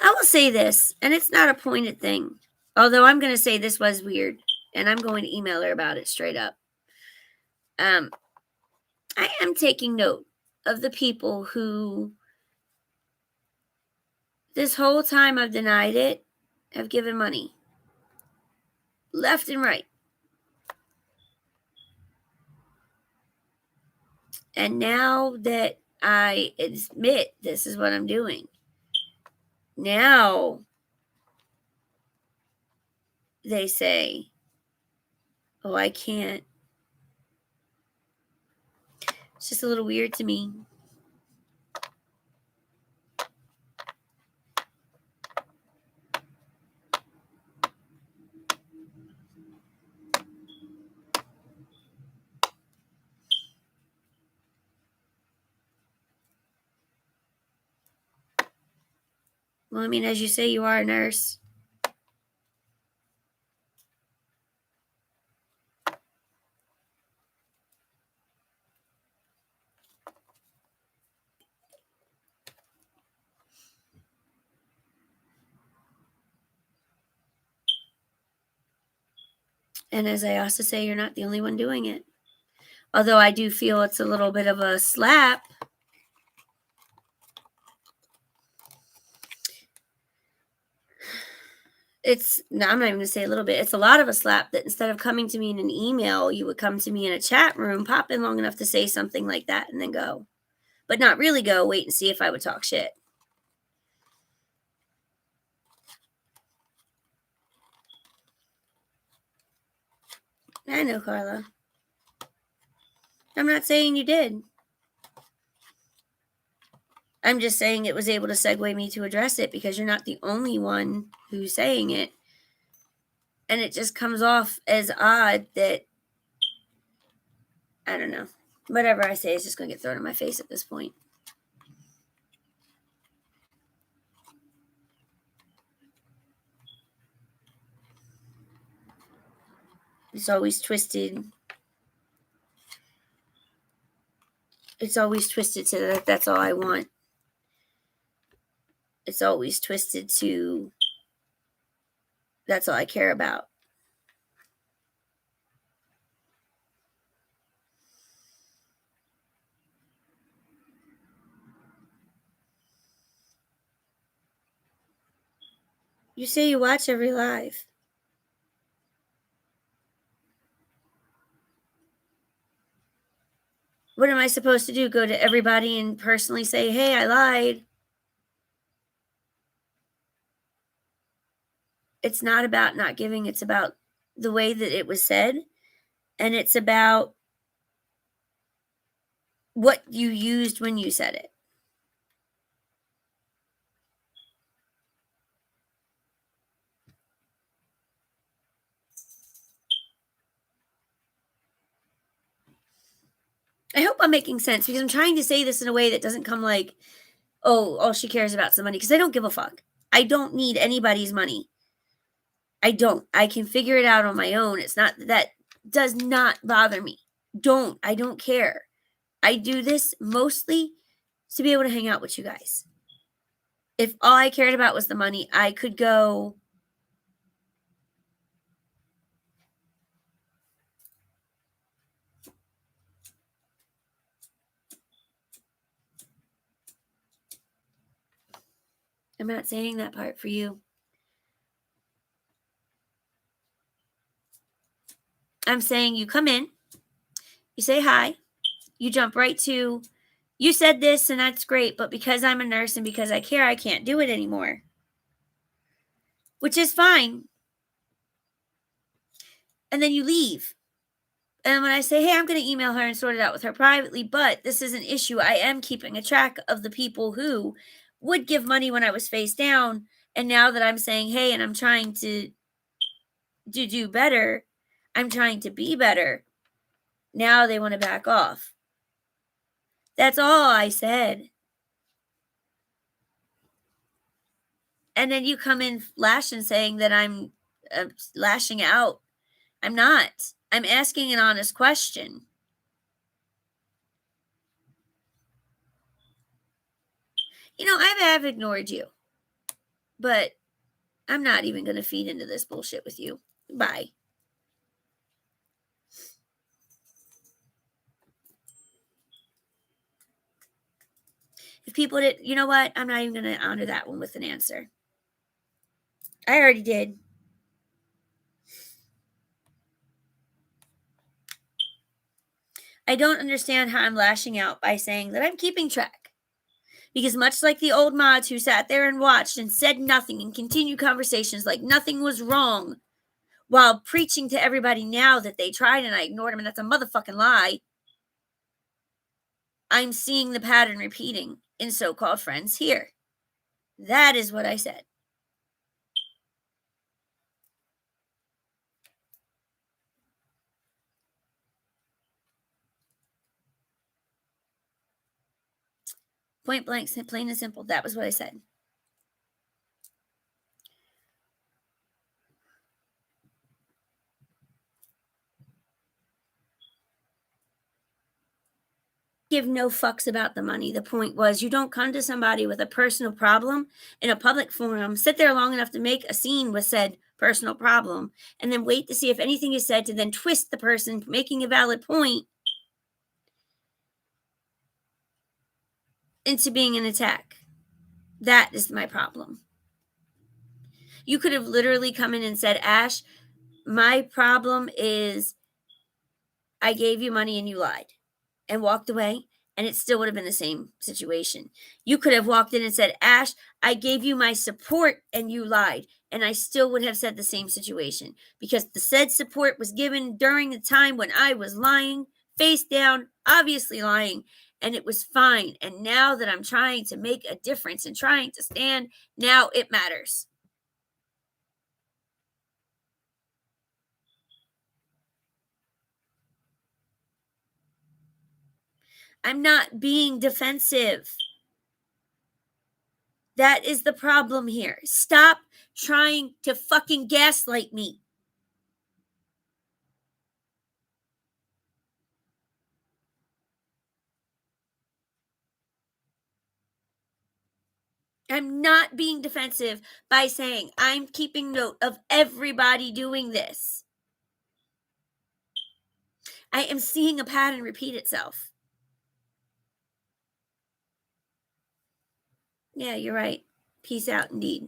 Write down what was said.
I will say this, and it's not a pointed thing, although I'm going to say this was weird, and I'm going to email her about it straight up. Um, I am taking note of the people who, this whole time I've denied it, have given money left and right. And now that I admit this is what I'm doing, now they say, oh, I can't. It's just a little weird to me. Well, I mean, as you say, you are a nurse. And as I also say, you're not the only one doing it. Although I do feel it's a little bit of a slap. I'm not even going to say a little bit. It's a lot of a slap that instead of coming to me in an email, you would come to me in a chat room, pop in long enough to say something like that, and then go. But not really go, wait and see if I would talk shit. I know, Carla. I'm not saying you did. I'm just saying it was able to segue me to address it because you're not the only one who's saying it. And it just comes off as odd that, I don't know. Whatever I say is just going to get thrown in my face at this point. It's always twisted. It's always twisted to that. That's all I want. It's always twisted to that's all I care about. You say you watch every live. What am I supposed to do? Go to everybody and personally say, hey, I lied? It's not about not giving, it's about the way that it was said. And it's about what you used when you said it. I hope I'm making sense because I'm trying to say this in a way that doesn't come like, oh, all she cares about some money. Because I don't give a fuck. I don't need anybody's money. I don't. I can figure it out on my own. It's not that does not bother me. I don't care. I do this mostly to be able to hang out with you guys. If all I cared about was the money, I could go. I'm not saying that part for you. I'm saying you come in, you say hi, you jump right to, you said this and that's great, but because I'm a nurse and because I care, I can't do it anymore. Which is fine. And then you leave. And when I say, hey, I'm going to email her and sort it out with her privately, but this is an issue. I am keeping a track of the people who would give money when I was face down. And now that I'm saying, hey, and I'm trying to do better, I'm trying to be better. Now they want to back off. That's all I said. And then you come in lashing saying that I'm lashing out. I'm not. I'm asking an honest question. You know, I have ignored you. But I'm not even going to feed into this bullshit with you. Bye. If people did, you know what? I'm not even going to honor that one with an answer. I already did. I don't understand how I'm lashing out by saying that I'm keeping track. Because much like the old mods who sat there and watched and said nothing and continued conversations like nothing was wrong, while preaching to everybody now that they tried and I ignored them and that's a motherfucking lie, I'm seeing the pattern repeating in so-called friends here. That is what I said. Point blank, plain and simple. That was what I said. Give no fucks about the money. The point was, you don't come to somebody with a personal problem in a public forum, sit there long enough to make a scene with said personal problem, and then wait to see if anything is said to then twist the person making a valid point into being an attack. That is my problem. You could have literally come in and said, Ash, my problem is I gave you money and you lied, and walked away, and it still would have been the same situation. You could have walked in and said, Ash, I gave you my support and you lied, and I still would have said the same situation because the said support was given during the time when I was lying, face down, obviously lying, and it was fine. And now that I'm trying to make a difference and trying to stand, now it matters. I'm not being defensive. That is the problem here. Stop trying to fucking gaslight me. I'm not being defensive by saying I'm keeping note of everybody doing this. I am seeing a pattern repeat itself. Yeah, you're right. Peace out indeed.